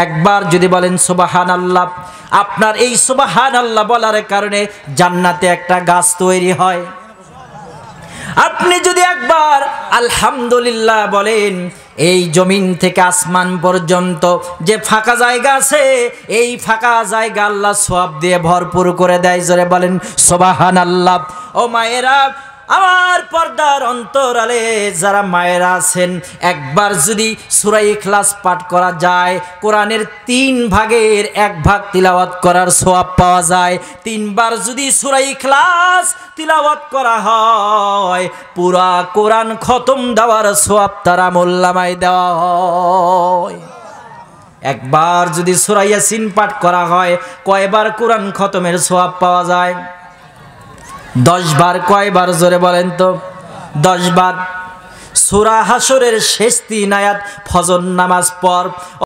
একবার যদি বলেন সুবহানাল্লাহ, আপনার এই সুবহানাল্লাহ বলার কারণে জান্নাতে একটা গাছ তৈরি হয়। আপনি যদি একবার আলহামদুলিল্লাহ বলেন, এই জমিন থেকে আসমান পর্যন্ত যে ফাঁকা জায়গা আছে, এই ফাঁকা জায়গা আল্লাহ সওয়াব দিয়ে ভরপুর করে দেয়। জোরে বলেন সুবহানাল্লাহ। ও মায়েরা, আমার পর্দার অন্তরালে যারা মায়েরা আছেন, একবার যদি সূরা ইখলাস পাঠ করা যায়, কোরআনের 3 ভাগের 1 ভাগ তিলাওয়াত করার সওয়াব পাওয়া যায়। 3 বার যদি সূরা ইখলাস তিলাওয়াত করা হয়, পুরা কোরআন খতম দেওয়ার সওয়াব তার আমলনামায় দেওয়া হয়। একবার যদি সূরা ইয়াসিন পাঠ করা হয়, কয়বার কোরআন খতমের সওয়াব পাওয়া যায়? 10 বার। কয়বার? জোরে বলেন তো। 10 বার। সূরা হাসরের শেষ 3 আয়াত ফজর নামাজ পড়।